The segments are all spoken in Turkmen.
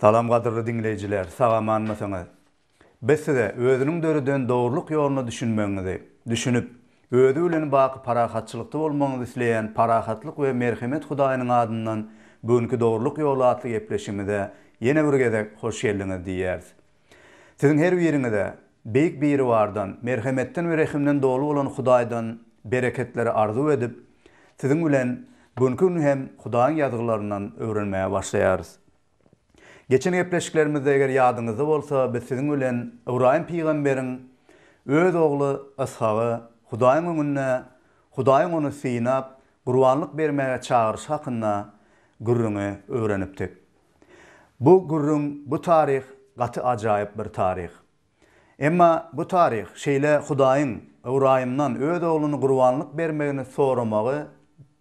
Salam gadyrly dinleyijiler, sagamanmasaňyz. Biz size özüniň dörüden dogurluk ýoluna düşünmeňizi, düşünüp özü bilen baky parahatçylykda bolmaňyzy isleýän parahatlyk we merhemet Hudaýynyň adyndan bugünkü dogurluk ýolu atly gepleşimizde ýene bir gezek hoş geldiňiz diýýäris. Siziň her biriňizde beýik biri bardan, merhemetten we rehimden dolu bolan Hudaýdan bereketleri arzu edip, siziň bilen bugünkü günü hem Hudaýyň ýazgylaryndan öwrenmäge başlaýarys. Geçen gepleşiklerimizde eger ýadyňyzda bolsa, biz siziň bilen Ibrahim peýgamberiň öz ogly Ishagy Hudaýyň öňünde, Hudaýyň onu synap, gurbanlyk bermäge çagyryş hakynda gürrüňi öwrenipdik. Bu gürrüň, bu tarih gaty ajaýyp bir tarih. Emma bu tarih şeýle Hudaýyň Ibrahimdan öz ogluny gurbanlyk bermegini soramagy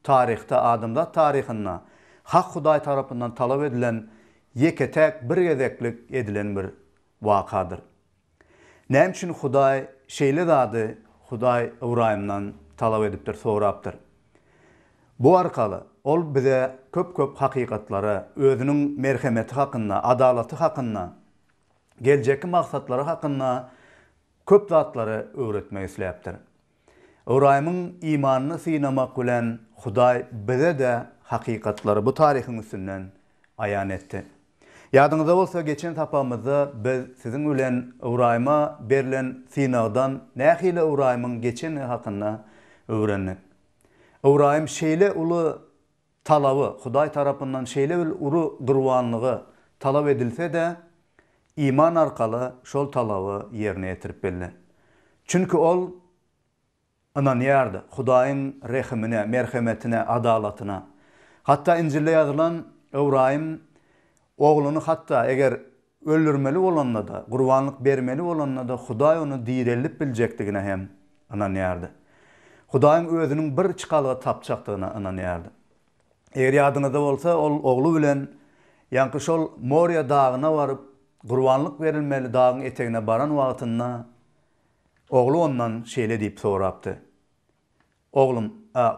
tarihte adamlar tarihinde hak Hudaý tarapyndan talap edilen yeketek bir gezeklik edilen bir wakadyr. Näme üçin Hudaý şeýle zady Hudaý Ibrahimdan talap edipdir, sorapdyr. Bu arkaly ol bize köp hakykatlary, özüniň merhemeti hakynda, adalaty hakynda, geljeki maksatlary hakynda köp zatlary öwretmek isläpdir. Ibrahimyň imanyny synamak bilen Hudaý bize de hakykatlary bu tarihiň üstünden aýan etdi. Ýadyňyzda bolsa geçen tapamyzda biz siziň bilen Ibrahima berilen synagdan nähili Ibrahimyň geçen hakynda öwrendik. Ibrahim şeýle uly talaby, Hudaý tarapyndan şeýle bir uly gurbanlygy talap edilse de iman arkaly şol talaby ýerine ýetirip berdi. Çünki ol inanýardy Hudaýyň rehimine, merhemetine, adalatyna. Hatta Injilde ýazylan Ibrahim ogluny hatta eger öldürmeli bolanda da, gurbanlyk bermeli bolanda da Hudaý onu diýerelip biljekdigine hem inanýardy. Hudaýyň özüniň bir çykalygy tapjakdygyna inanýardy. Eger ýadyňyzda bolsa, ol oglu bilen ýanky şol Moria dagyna baryp gurbanlyk berilmeli dagyň etegine baran wagtynda oglu ondan şeýle diýip sorapdy. Oglum,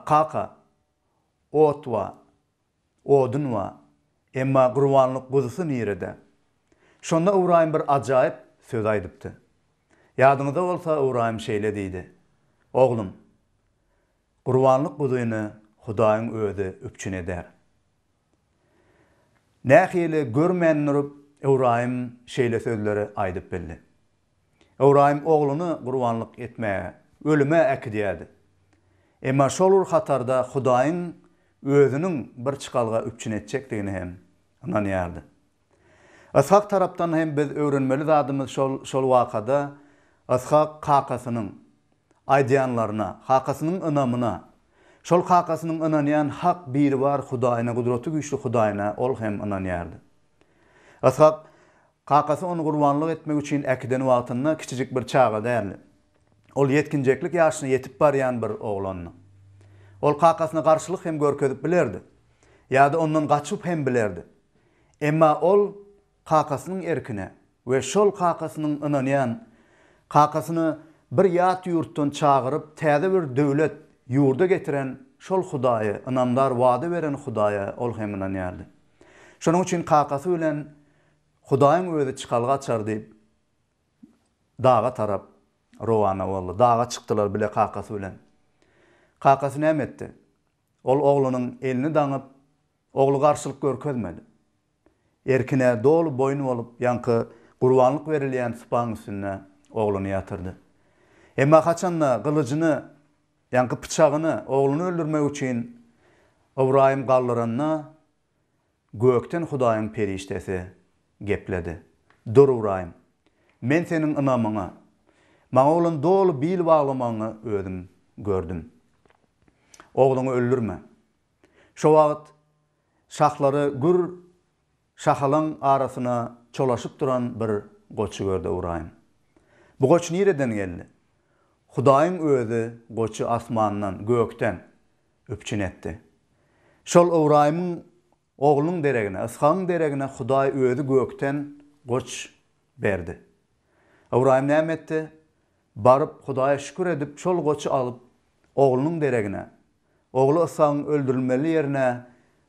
kaka, otwa, odunwa, emma gurbanlyk guzusu nirede. Şonda Ibrahim bir ajaýyp söz aýdypdy. Ýadyňyzda bolsa Ibrahim şeýle diýdi. Oglum, gurbanlyk guzusyny Hudaýyň özü öpçün eder. Nähili görmän nurup Ibrahim şeýle sözleri aýdyp bildi. Ibrahim ogluny gurbanlyk etmäge, ölüme äkidýärdi. Emma şol hatarda Hudaýyň özüniň bir çykalyga öpçün etjekdigini hem inanýardy. Ishak tarapdan hem biz öwrenmeli zadymyz şol wakada Ishak kakasynyň aýdýanlaryna, kakasynyň ynamyna, şol kakasynyň inanýan hak biri bar Hudaýyna, gudraty güýçli Hudaýyna ol hem inanýardy. Ishak kakasy onu gurbanlyk etmek üçin äkiden wagtynda kiçijik bir çaga därli. Ol yetkinjeklik ýaşyna ýetip barýan bir oglany. Ol kakasyna garşylyk hem görkezip bilerdi. Ýa-da ondan gaçyp hem bilerdi. Emma ol kakasynyň erkine we şol kakasynyň inanýan, kakasyny bir ýat ýurtdan çagyryp täze bir döwlet ýurda getiren şol Hudaýy, inamdar wada beren Hudaýa ol hem inanýardy. Şonuň üçin kakasy bilen Hudaýyň özü çykalyga açar diýip dağa tarap rowana boldy. Dağa çykdylar bile kakasy bilen. Kakasy näme etdi? Ol oglunyň elini daňyp, oglu garşylyk görkezmedi. Erkine dolu boynu bolup, ýanky gurbanlyk berilýän sypaň üstüne ogluny ýatyrdy. Emma haçanda gylyjyny, ýanky pyçagyny ogluny öldürmek üçin Ibrahim gallyranyna gökten Hudaýyň periştesi gepledi. Dur Ibrahim, men seniň ynamyňa, maňa olan dolu bil baglamaňy özüm gördüm. Ogluňy öldürme. Şo wagt şahlary gür şahalan arasyna çolaşyp duran bir goçy gördü Ibrahim. Bu goç nireden geldi? Hudaýyň özü goçy asmandan, gökten öpçün etdi. Şol Ibrahimyň oglunyň deregine, Ishagyň deregine Hudaý özü gökten goç berdi. Ibrahim näme etdi? Baryp Hudaýa şükür edip şol goçy alyp oglunyň deregine, oglu Ishagyň öldürilmeli ýerine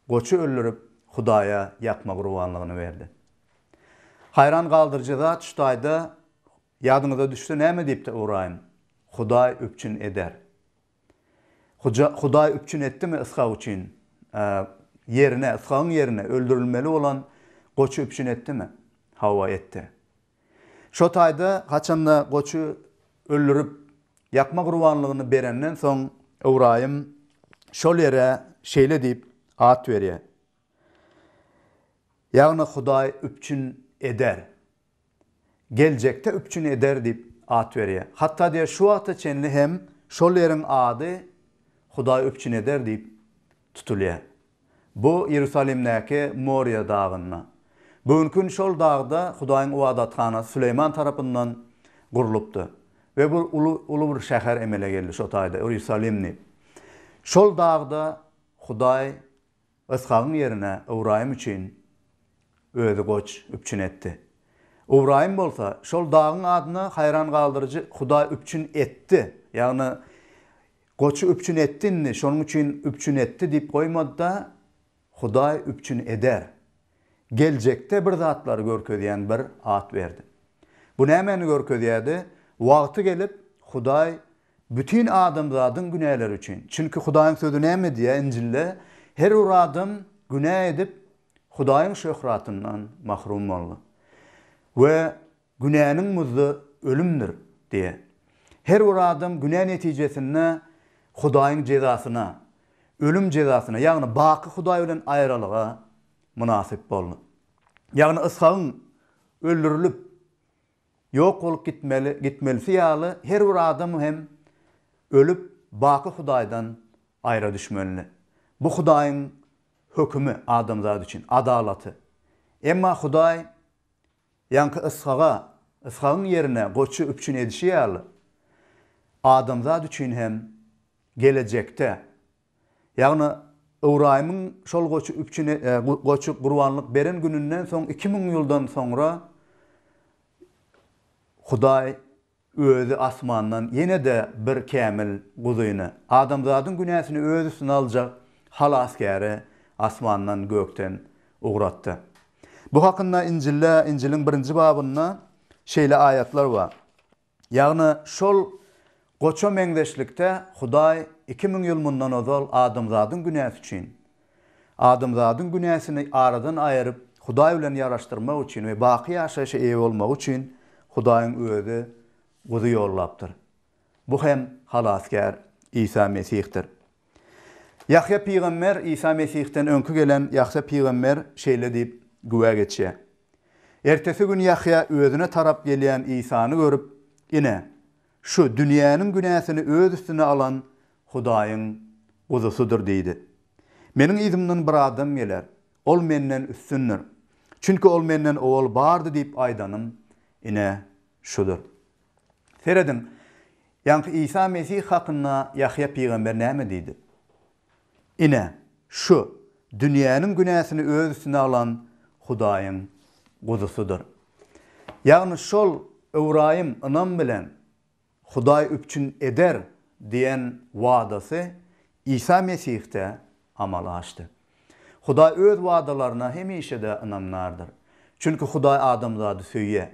goçy öldürüp Hudaýa ýakma gurbanlygyny berdi. Hayran kaldırıcı zat şu taýda ýadyňyza düşse näme diýip-de uraýym? Hudaý öpçün eder. Hudaý öpçün etdimi ıskag üçin? Yerine, ıskagyň yerine öldürilmeli olan goçu öpçün etdimi? Hawa etdi. Şo taýda haçanda goçu öldürüp ýakma gurbanlygyny berenden soň uraýym şol ýere şeýle diýip at berýär. Ýagny Hudaý öpçün eder. Geljekde öpçün eder diýip at berýär. Hatda diýär şu wagta çenli hem şol ýeriň ady Hudaý öpçün eder diýip tutulýar. Bu Ýerusalimdäki Moria dagyna. Bugünkün şol dagda Hudaýyň ibadathanasy Süleyman tarapyndan gurulupdy we bu uly bir şäher emele geldi şo taýda Ýerusalimni. Şol dagda Hudaý Iskagyň yerine Ibrahim üçin özi goç öpçün etdi. Ibrahim bolsa şol dagyň adyna hayran kaldırıcı Hudaý öpçün etdi. Ýagny goçu öpçün etdinni, şonuň üçin öpçün etdi diýip goýmady da Hudaý öpçün eder. Geljekde bir zatlar görkezýän bir at berdi. Bu nämeni görkezýärdi? Wagty gelip Hudaý bütün adamzadyň günäleri üçin. Çünki Hudaýyň sözü näme diýär İncilde? Her bir adam günä edip Hudaýyň şöhratyndan mahrum boldy. We günäniň muzy ölümdir diýär. Her bir adam günä netijesinde Hudaýyň jezasyna, ölüm jezasyna, ýagny baky Hudaý bilen aýralyga münasip boldy. Ýagny Iskagyň öldürilip ýok bolup gitmelisi ýaly her bir adam hem ölüp baky Hudaýdan aýra düşmeli. Bu Hudaýyň hökümü adamzat üçin, adalaty. Emma Hudaý ýanky Iskagyň yerine goçu öpçün edişi ýaly adamzat üçin hem gelecekde. Ýagny Ibrahim'in şol goçu öpçüne goçu gurbanlyk beren gününden soň 2000 ýyldan soňra Hudaý özi asmandan ýene de bir kämil guzyny, adamzatyň günäsini öz üstüne aljak halaskäri asmandan gökten uğratdy. Bu hakynda İncil'in 1-nji babynda şeýle ayatlar bar. Ýagny şol goço meňdeşlikde Hudaý 2000 ýyl mundan ozal adamzatyň günäsi üçin, adamzatyň günäsini aradan aýryp Hudaý bilen ýaraşdyrmak üçin we baky ýaşaşa eýe bolmak üçin Hudaýyň özi guzy ýollapdyr. Bu hem halaskär İsa Mesihdir. Yahya peýgamber İsa Mesihden öňkü gelen Yahya peýgamber şeýle diýip güwä geçýär. Ertesi gün Yahya özüne tarap gelýän İsany görüp, "Ine şu dünýäniň günäsini öz üstüne alan Hudaýyň guzusudur" diýdi. "Meniň izimden bir adam geler. Ol menden üstündir. Çünki ol menden owal bardy" diýip aýdanym. Ine şudur. Seredin, ýanky İsa Mesih hakynda Yahya peýgamber näme diýdi? Ine şu dünýäniň günäsini öz üstüne alan Hudaýyň guzusudur. Ýagny şol Ibrahim anam bilen Hudaý öpçün eder diýen wadasy İsa Mesihde amal açdy. Hudaý öz wadalaryna hemişe de inanardyr. Çünki Hudaý adamzady söýýär.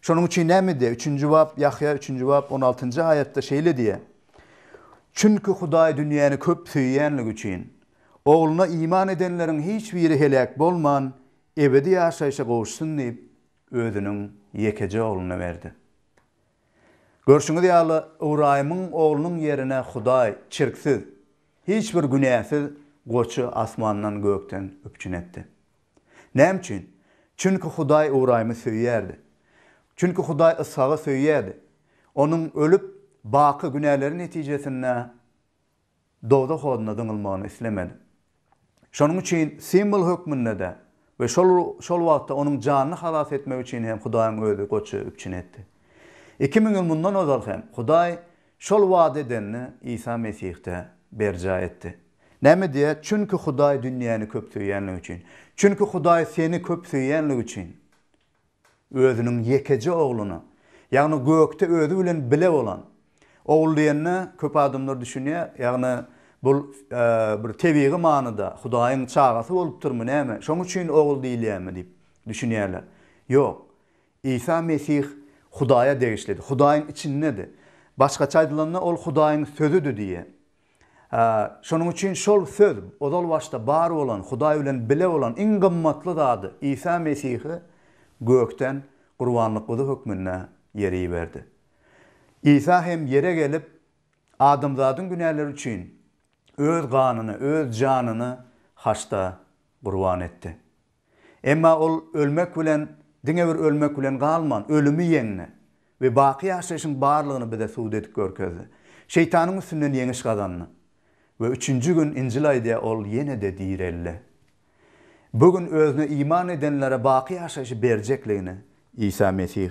Şonuň üçin näme diýär? 3-nji bab Yahya 3-nji bab 16-njy ayatda şeýle diýär. Çünki Hudaý dünýäni köp söýýänligi üçin oğluna iman edenleriň hiç biri helak bolman ebedi ýaşaýşa gowuşsun diýip özüniň ýekeje oğluna berdi. Görşüňiz ýaly Ibrahim'in oğlunun yerine Hudaý çirksiz, hiç bir günäsiz goçu asmandan gökten öpçün etdi. Näme üçin? Çünki Hudaý Ibrahim'i söýýärdi. Çünki Hudaý Iskaga söýýärdi. Onuň ölüp baky günäleri netijesinde dowda hoduna dıňylmagyny islemedi. Şonuň üçin simbol hökmünde de we şol wagtda onuň janyny halas etmek üçin hem Hudaýyň özi goçu öpçün etdi. 2000 ýyl mundan ozal hem Hudaý şol wada edenni İsa Mesihde berja etdi. Näme diýär? Çünki Hudaý dünýäni köp söýýänligi üçin. Çünki Hudaý seni köp söýýänligi üçin özüniň ýekeje ogluny, ýagny gökde özü bilen bile bolan ogul diýenni köp adamlar düşünýär. Ýagny bu bir tebiği manyda Hudaýyň çagasy bolup durmy näme? Şoň üçin ogul diýilýärmi diýip düşünýärler. Ýok. İsa Mesih Hudaya degişledi. Hudaýyň içindedir. Başgaça aýdylanda ol Hudaýyň sözüdür diye. Şonuň üçin şol söz, ozal başda bar bolan, Hudaý bilen bile bolan iň gymmatly zady İsa Mesihi gökden gurbanlyk gowy hökmüne ýeri berdi. İsa hem yere gelip adamzadyň günäleri üçin öz ganyny, öz janyny haçda gurban etdi. Emma ol ölmek bilen, diňe bir ölmek bilen galman, ölümi ýeňne we baky ýaşaşyň barlygyny bize suud edip görkezdi. Şeytanyň üstünden ýeňiş gazandy. Ve 3-nji gün İncil aýda ol ýene de diýerelle. Bugün özüne iman edenlere baky ýaşaşy berjekligini İsa Mesih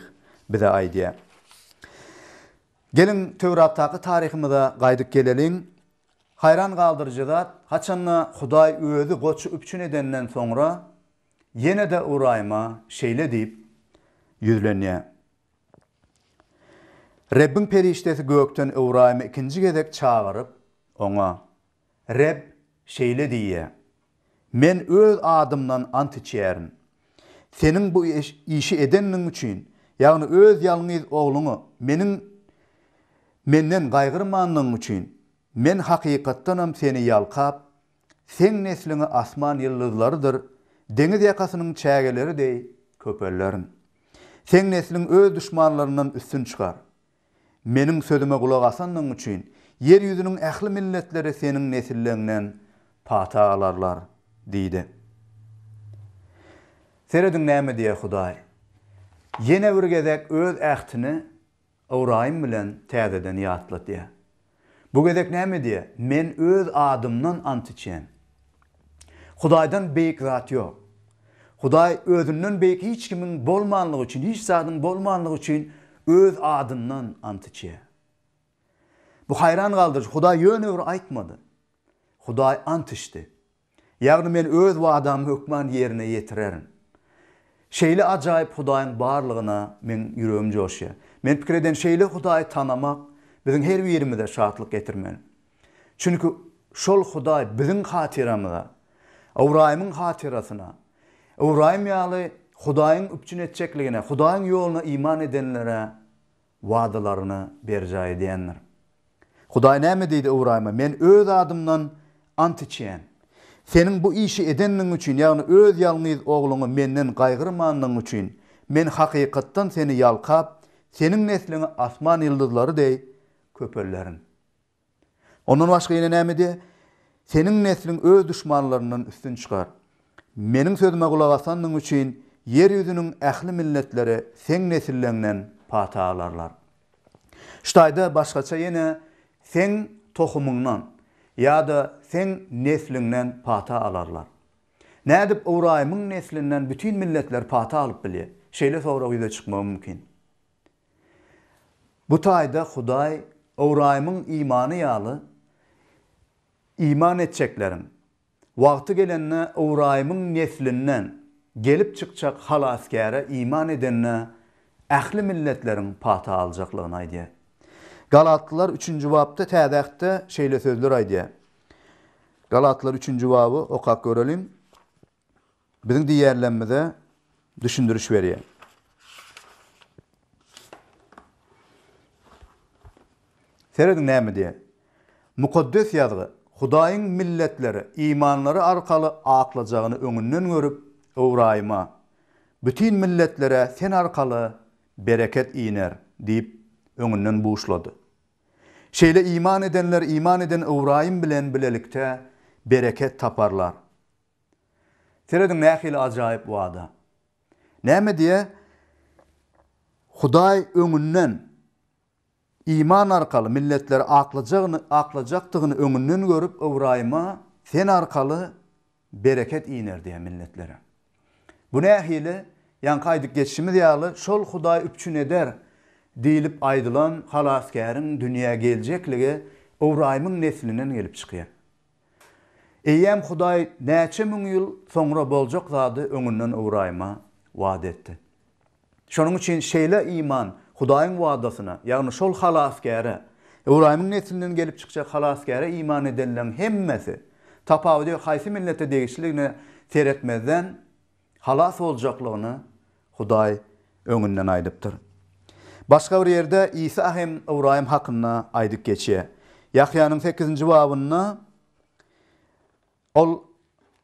bize aýdýar. Gelin Tewratdaky taryhymyza gaýdyp geleliň. Hayran galdyrjy zat, haçanla Hudaý özü goçu üpçün edenden sonra ýene de Uraýma şeýle diýip ýüzlenýär. Rebbin periştesi gökten Uraýmy ikinji gezek çağırıp oňa Reb şeýle diýär. Men öz adymdan ant içýärin. Seniň bu işi edenniň üçin, ýagny öz ýalňyz ogluňy menden gaýgyrmanlygyň üçin, men hakykatdanam seni ýalkap, sen nesliňi asman ýyldızlarydyr, deňiz ýakasynyň çägeleri dey köpellerin. Sen nesliň öz düşmanlaryndan üstün çykar. Meniň sözüme gulak asanlygyň üçin, yer ýüzüniň ähli milletleri seniň nesillerinden pata alarlar, diýdi. Serediň näme diýär Hudaý? Ýene bir gezek öz ähtini Uraýym bilen täzeden ýatlat diýär. Bu gezek näme diýär? Men öz adymdan ant içýän. Hudaýdan beýik zat ýok. Hudaý özünden beýik hiç kimiň bolmanlygy üçin, hiç zadyň bolmanlygy üçin öz adymdan ant içýär. Bu hayran galdyrjy. Hudaý ýöne bir aýtmady. Hudaý ant içdi. Ýagny men öz wadamy hökman ýerine ýetirerim. Şeýle ajaýyp Hudaýyň barlygyna men ýüregim joşýar. Men pikir eden şeýle Hudaýy tanamak biziň her bir ýerimizde şatlyk getirmeli. Çünki şol Hudaý biziň hatyramyza, Awraýymyň hatyrasyna, Awraýym ýaly Hudaýyň üpçün etjekligine, Hudaýyň ýoluna iman edenlere wadalaryny berjay diýenler. Hudaý näme diýdi Awraýyma? Men öz adymdan ant içýän. Seniň bu işi edenniň üçin, ýagny öz ýalňyz ogluňy menden gaýgyrmanlygyň üçin, men hakykatdan seni ýalkap, seniň nesliňi asman ýyldızlary dey köpellerin. Ondan başga ýene näme diýär? Seniň nesliň öz düşmanlaryndan üstün çykar. Meniň sözüme gulak asanlygyň üçin, yer ýüzüniň ähli milletleri sen nesillerinden pata alarlar. Şutaýda başgaça ýene sen tohumyňdan ýa-da sen neslinden pata alarlar. Nädip Uraýymyň neslinden bütün milletler pata alyp bilýär. Şeýle sonra ýüze çykmagy mümkin. Bu taýda Hudaý Uraýymyň imany ýaly iman etjeklerin wagty gelende Uraýymyň neslinden gelip çykjak halaskara iman edenne ähli milletleriň pata aljaklygyny aýdýar. Galatlılar 3-nji babda täzäkde şeýle sözler aýdýar. Galatlılar 3-nji babı okak görelim. Biziň diýerlerimize düşündürüş berýär. Serediň näme diýär? Mukaddes ýazgy Hudaýyň milletleri imanlary arkaly aklajagyny öňünden görüp Uraýyma bütün milletlere sen arkaly bereket iner diýip öňünden buşlady. Şeýle iman edenler iman eden Uraýym bilen bilelikde bereket taparlar. Serediň nähili ajaýyp wada. Näme diýär? Hudaý öňünden iman arkaly milletleri aklajakdygyny öňünden görüp Uraýyma sen arkaly bereket iner diýär milletlere. Bu nähili ýankaýdyk geçişimiz ýaly şol Hudaý üpçün eder diýilip aýdylan halaskaryň dünýäge geljekligi Uraýymyň neslinden gelip çykýar. Eýem Hudaý näçe müň ýyl soňra boljak zady öňünden Uraýyma wada etdi. Şonuň üçin şeýle iman Hudaýyň wadasyna, ýagny şol halaskary, Uraýymyň neslinden gelip çykjak halaskary iman edenlerin hemmesi tapawdy haýsy millete degişligine seretmezden halas boljaklygyny Hudaý öňünden aýdypdyr. Başga bir ýerde İsa hem Ibrahim hakynda aýdyp geçýär. Yahyanyň 8-nji babyna ol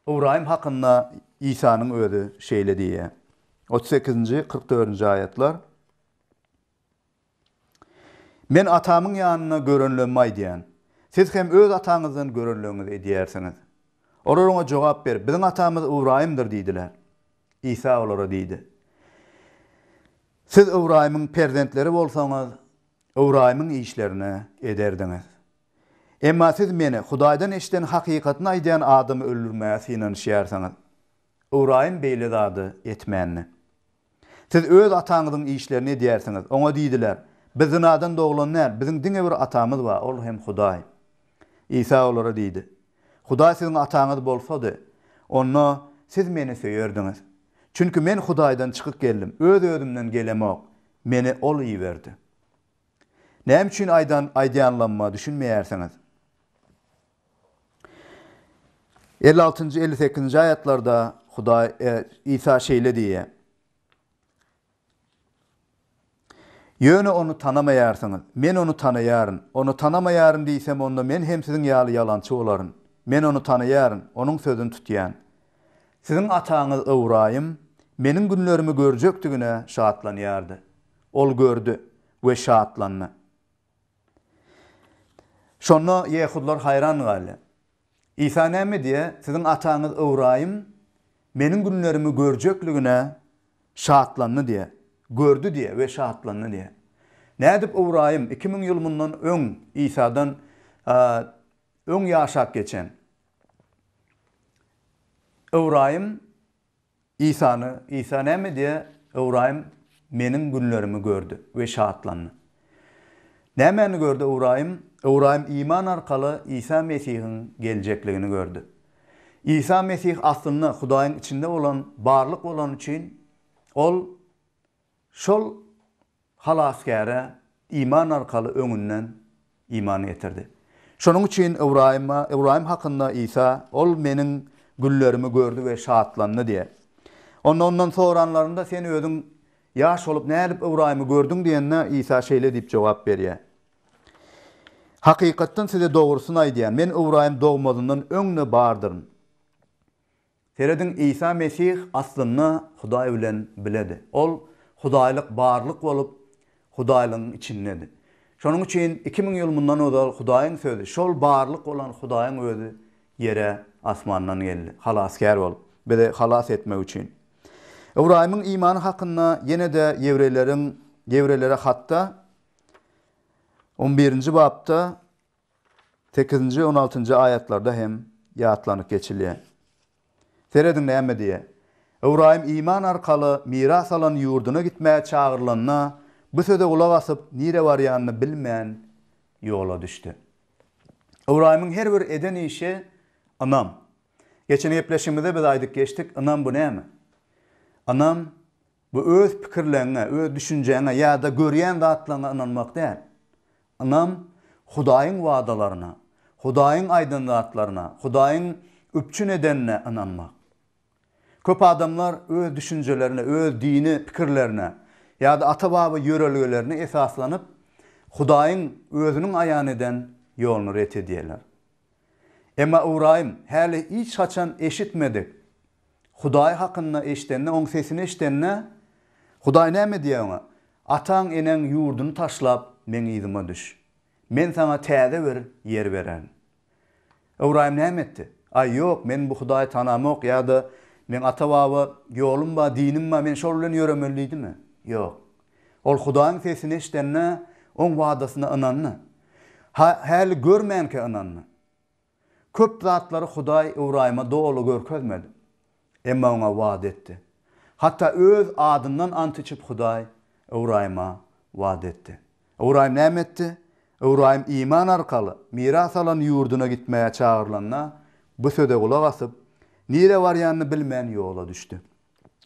Ibrahim hakynda İsa'nın özü şeýle diýär. 38-nji 44-nji aýatlar. Men atamyň ýanyna görenlenme diýen. Siz hem öz ataňyzyň görenlegini edýärsiňiz. Olar oňa jogap ber, biziň atamyz Ibrahimdir diýdiler. İsa olara diýdi. Siz Ibrahimyň perzentleri bolsaňyz, Ibrahimyň işlerini ederdiňiz. Emma siz meni Hudaýdan eşden hakykatyny aýdýan adamy öldürmäge synanyşýarsaňyz, Ibrahim beýle zady etmänni. Siz öz ataňyzyň işlerini edýärsiňiz. Oňa diýdiler, biz zynadan doglanlar, biziň diňe bir atamyz bar, ol hem Hudaý. İsa olara diýdi. Hudaý siziň ataňyz bolsady, onu siz meni söýerdiňiz. Çünkü men Hudaýdan çykyp geldim, öz özümden gelemok, meni ol iýberdi. Näme üçin aýdýanlanma düşünmeýärsiňiz? 56-njy 58-nji aýatlarda Hudaý İsa şeýle diýär. Ýöne onu tanamaýarsyňyz, men onu tanaýaryn. Onu tanamaýaryn diýsem, onda men hem siziň ýaly ýalançy bolaryn. Men onu tanaýaryn, onuň sözüni tutýan. Siziň ataňyz Ibrahim meniň günlerimi görjekdigine şatlanýardy. Ol gördü we şatlandy. Şonu Yehudlar hayran galy. İsa näme diýe? Siziň ataňyz Ibrahim meniň günlerimi görjekdigine şatlandy diýe. Gördü diýe we şatlandy diýe. Nädip Ibrahim 2000 ýyl mundan öň İsa'dan öň ýaşap geçen. Ibrahim İsa näme diýe? Ibrahim meniň günlerimi gördü we şatlandy. Nämäni gördü Ibrahim? Ibrahim iman arkaly İsa Mesihiň geljekligini gördü. İsa Mesih aslında Hudaýyň içinde olan, barlyk olan üçin ol şol halaskara iman arkaly öňünden iman getirdi. Şonuň üçin Ibrahim hakynda İsa ol meniň günlerimi gördü we şatlandy diýer. Ondan soranlarynda sen özüň ýaş bolup nädip Ibrahimy gördüň diýende İsa şeýle diýip jogap berýär. Hakykatdan size dogrusyny aýdýan, men Ibrahim dogmadyndan öňne bardyryn. Seredin İsa Mesih aslında Hudaý bilen biledi. Ol Hudaýlyk barlyk bolup Hudaýlygyň içindedi. Şonuň üçin 2000 ýyl mundan öňe Hudaýyň sözü, şol barlyk olan Hudaýyň özü yere asmandan geldi. Halaskar bolup, bizi halas etmek üçin. Ibrahimyň imany hakynda ýene de Ýewreilere hatda 11-nji babda 8-nji 16-njy aýatlarda hem ýatlanyp geçilýär. Seredin näme diýe? Ibrahim iman arkaly miras alan ýurduna gitmäge çagyrylanyna bu söze ulak asyp nire barýanyny bilmän ýola düşdi. Ibrahimyň her bir eden işi anam. Geçen epleşimizde biz aýdyp geçdik, anam bu näme? Anam bu öz pikirlerine, öz düşünjene ýa-da görýän zatlaryna inanmak däl. Anam Hudaýyň wagdalaryna, Hudaýyň aýdynlatlaryna, Hudaýyň üpçün edenine inanmak. Köp adamlar öz düşüncelerine, öz dini pikirlerine ýa-da ata-baba ýörelgelerine esaslanyp Hudaýyň özüniň aýan eden ýoluny ret edýärler. Emma Ibrahim häli hiç haçan eşitmedik. Hudaý hakynda eşitenne, oň sesini eşitenne Hudaý näme diýär ona? Ataň enen ýurduny taşlap men ýyzyma düş. Men sana täze bir yer beren. Ibrahim näme etdi? Ay yok, men bu Hudaýy tanamak ýa-da men ata-baba ýolum ba, dinim ba, men şol bilen ýöremeliydim. Yok. Ol Hudaýyň sesini eşitenne, oň wadasyna inandy. Häli görmänke inandy. Köp zatlary Hudaý Ibrahima dogly görkezmedi. Emma oňa wada etdi. Hatta öz adyndan ant içip Hudaý Ibrahima wada etdi. Ibrahim näme etdi? Ibrahim iman arkaly miras alan ýurduna gitmäge çagyrylanyna bu söze gulak asyp nire barýanyny bilmän ýola düşdi.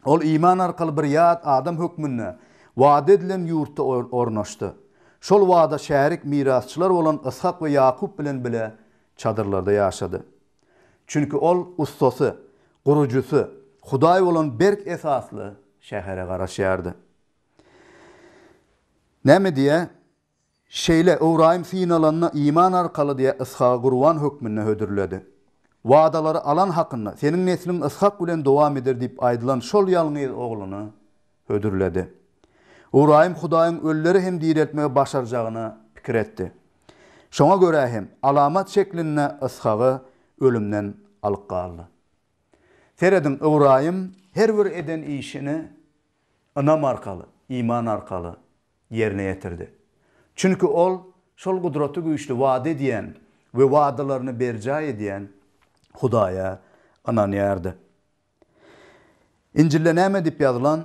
Ol iman arkaly bir ýat adam hökmünde wada edilen ýurtda ornaşdy. Şol wada şärik mirasçylar bolan Ishak we Yakup bilen bile çadırlarda ýaşady. Çünki ol ustasy, gurucusy, Hudaý bolan berk esasly şähere garaşýardy. Näme diye? Şeýle Ibrahim finalanna iman arkaly diye Ishaga gurban hökmüne hödürledi. Wa'dalary alan hakyna senin neslin Ishak bilen dowam eder diýip aýdylan şol ýalňyz ogluny hödürledi. Ibrahim Hudaýyň ölleri hem diretmege başarjagyna pikir etdi. Şoňa görä hem alamat şeklinde Ishagy ölümden alyp galdy. Seredin Ibrahim her bir eden işini anam arkaly, iman arkaly yerine getirdi. Çünkü ol şol gudraty güýçli wada ediyen we wadalaryny berja ediyen Hudaýa ananýardy. İncilde näme diýip ýazylan?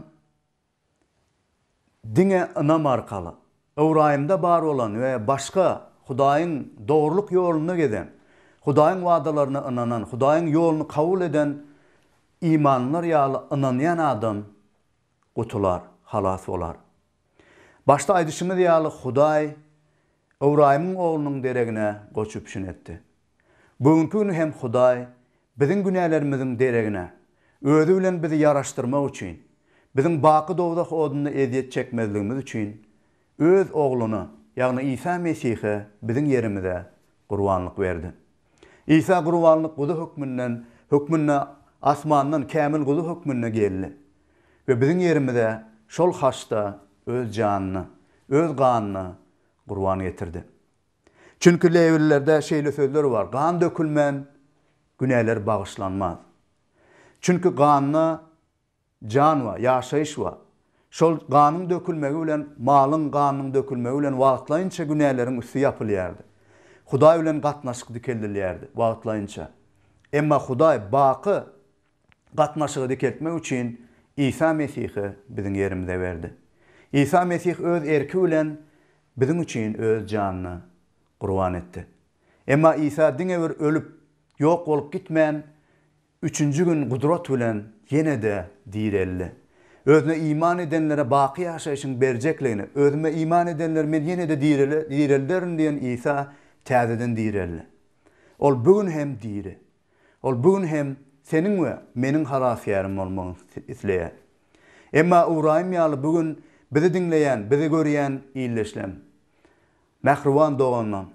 Diňe anam arkaly, Ibrahim'de bar olan we başga Hudaýyň dogruluk ýoluna giden, Hudaýyň wadalaryna ananan, Hudaýyň ýoluny kabul eden imanlar ýaly ananýan adam gutular, halas bolar. Başta aýdyşymyz ýaly Hudaý Ibrahim'in oğlunun deregine goçup şinetdi. Bugünkü günü hem Hudaý biziň günälerimiziň deregine özü bilen bizi yaraşdyrmak üçin, biziň baky dowdak oduny eziýet çekmezligimiz üçin öz ogluny, ýagny İsa Mesihe biziň yerimize gurbanlyk berdi. İsa gurbanlyk guda hökmünden asmandan kämil guda hökmüne geldi. Ve biziň yerimize şol haçda öz janyny, öz ganyny gurban getirdi. Çünkü lewillerde şeýle sözler bar. Gan dökülmän günäler bagyşlanmaz. Çünkü ganna jan wa, ýaşaýyş wa. Şol ganyň dökülmegi bilen, malyň ganyň dökülmegi bilen wagtlaýynça günäleriň üstü ýapylýardy. Hudaý bilen gatnaşyk dikilýärdi wagtlaýynça. Emma Hudaý baky gatnaşygy dikiltmek üçin İsa Mesihi biziň yerimize berdi. İsa Mesih öz erki bilen biziň üçin öz janyny gurban etdi. Emma İsa diňe bir ölüp ýok bolup gitmän, 3-nji gün gudrat bilen ýene de direlli. Özüne iman edenlere baky ýaşaýyşyň berjekligini, özüme iman edenler men ýene de direllerin diýen İsa täzeden direlli. Ol bugün hem diri. Ol bugün hem seniň we meniň halasýarym bolmagy isleýär. Emma Ibrahim ýaly bugün bizi dinleýän, bizi görýän ýyleşlem. Mähruwan dogandan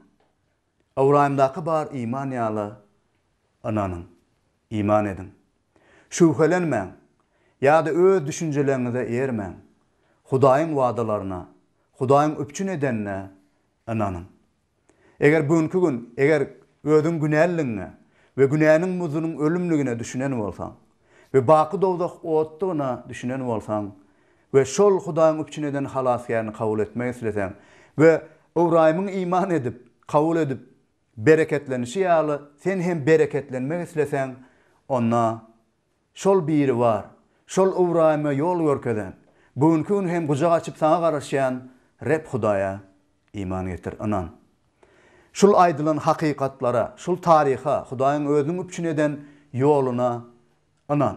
Ibrahimdaky bar iman ýaly ananyň iman edin. Şüphelenmeň ýa-da öz düşünjelerinize ermeň. Hudaýyň wadalaryna, Hudaýyň öpçün edenne ananyň. Eger bugünkü gün, eger özüň günälligiňe we günäniň muzunyň ölümligine düşünen bolsaň we baky dowdak otdygyna düşünen bolsaň we şol Hudaýyň öpçün eden halasýaryny kabul etmek isleseň we Ibrahim'in iman edip, kabul edip bereketlenişi ýaly sen hem bereketlenmek isleseň onna şol biri var. Şol Ibrahim'e yol görkeden, bugünkü gün hem gucak açıp sana garaşýan Reb Hudaýa iman getir, anan. Şol aýdylan hakykatlara, şol tariha, Hudaýyň özüň öpçün eden ýoluna anan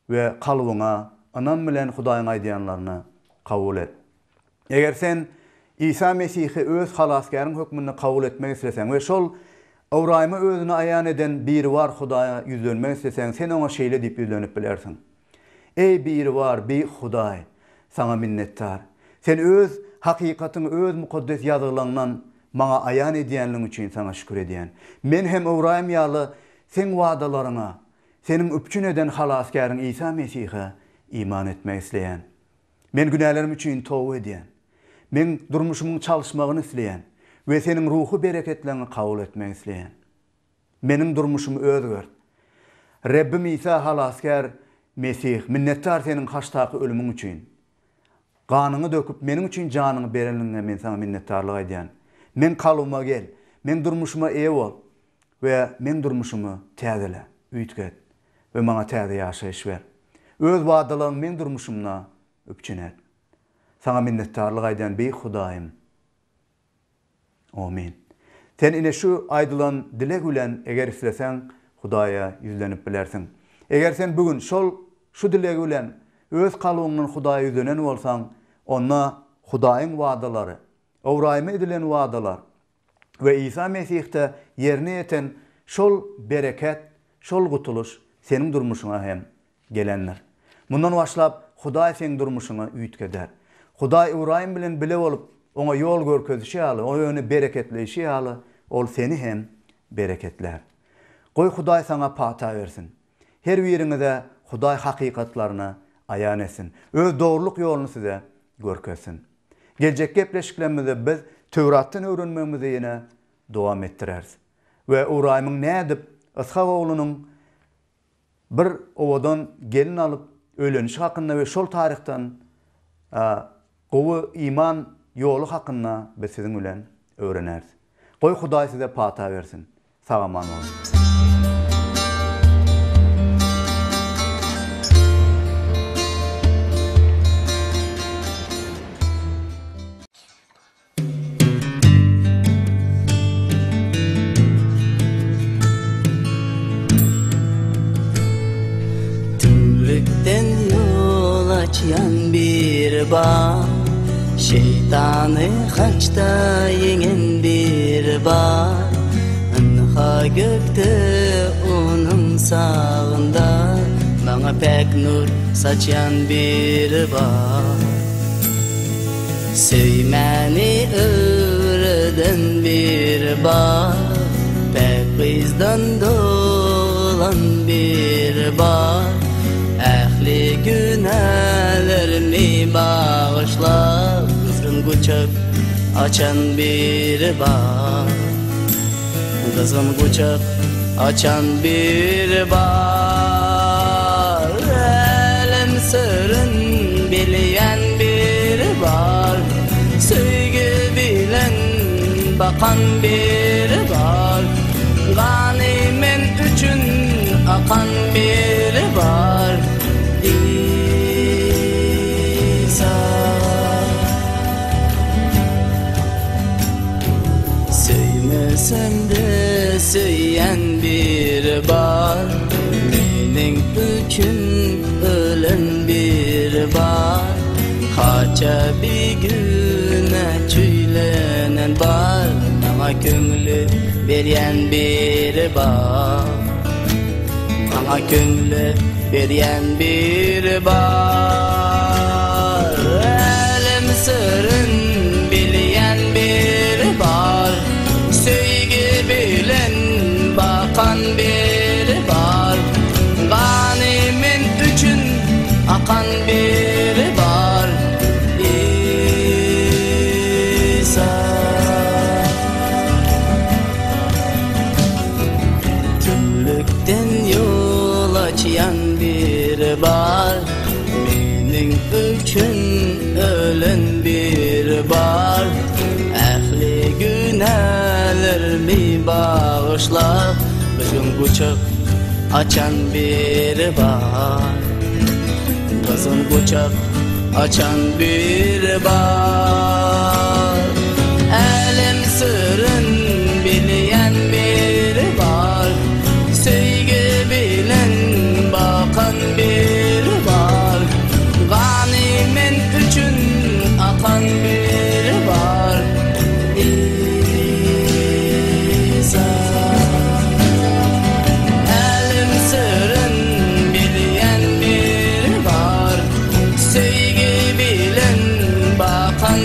we kalbyňa anan bilen Hudaýyň aýdýanlaryny kabul et. Eger sen İsa Mesihi öz halasgaryň hökmüni kabul etmek isleseň we şol Ibrahim'e özüne aýan eden biri var Hudaýa ýüzlenmek isleseň, sen oňa şeýle diýip ýüzlenip bilersiň. Ey biri var, bir Hudaý, sana minnettar. Sen öz hakikatyny, öz mukaddes ýazgylanyňdan maňa aýan edýänligiň üçin sana şükür edýän. Men hem Ibrahim ýaly sen wadalaryňa, seniň öpçün eden halasgaryň İsa Mesihe iman etmek isleýän. Men günälerim üçin towba edýän. Men durmuşumyň çalyşmagyny isleýän we seniň ruhy bereketlerini kabul etmek isleýän. Meniň durmuşumy özgert. Rabbim İsa halasgar Mesih, minnettar seniň haçtaky ölümüň üçin. Ganyny döküp meniň üçin janyny berenligiňe men sana minnettarlyk edýän. Men kalyma gel, men durmuşuma eýe bol we men durmuşumy täzele, üýtget we maňa täze ýaşaýyş ber. Öz wadalaryň men durmuşumna öpçün et. Sana minnettarlyk edýän beý Hudaýym. Amin. Sen ine şu aýdylan dilek bilen eger isleseň Hudaýa ýüzlenip bilersiň. Eger sen bugün şu dilek bilen öz kalbyňdan Hudaýa ýüzlenen bolsaň, onda Hudaýyň wadalary, Ibrahim'e edilen wadalar we İsa Mesih'te yerine ýeten şol bereket, şol gutuluş seniň durmuşyňa hem gelenler. Mundan başlap Hudaý seniň durmuşyňa üýtgeder. Hudaý Ibrahim bilen bile bolup ona yol görkezişi aly, o ýöne bereketleyişi aly, ol seni hem bereketler. Goý Hudaý sana pata bersin. Her ýeriňizde Hudaý hakykatlaryny aýan etsin. Öz dogruluk ýolunu size görkezsin. Geljek gepleşiklerimizde biz Tewratdan öwrenmegimizi ýene dowam etdireriz. Ve Uraýmyň nädip Ishak oglunyň bir owadan gelin alyp ölenişi hakynda we şol tarihten gowy iman ýolu hakynda biz siziň bilen öwreneriz. Goý Hudaý size pata bersin. Sagaman bolun. Açyan bir bağ, şeytanı haçta yengen bir bağ. Anha gökte onun sağında, bana pek nur saçyan bir bağ. Söymeni öğreden bir bağ, pek bizden dolan bir bağ. Ähli günahlarımı bağışla, kızgın guçak açan bir bağ. Kızgın guçak açan bir bağ. Elem sırrın bilen bir bağ. Söygü bilen bakan bir bağ. Ganimen üçün akan bir bağ. Söymesem de söyleyen bir bar, mening üçün ölen bir bar. Haça bir güne çüylenen bar, bana köngülü beryen bir bar. Bana köngülü beryen bir bar. Elem sırrın bilyen bir bar. Söygü bilen bakan bir bar. Ganimin üçün akan bir bar. İsa tümlükten yol açyan bir bar. Mening üçün ölen bir bar. Ähli günahlarımı bağışla, kızgın guçak açan bir bar. Kızgın guçak açan bir bar. Elem sırrın bilen bir bar. Söygü bilen bakan bir bar. Ganimen üçün akan bir bar. İsa elem sırrın bilen bir bar. Söygü bilen bakan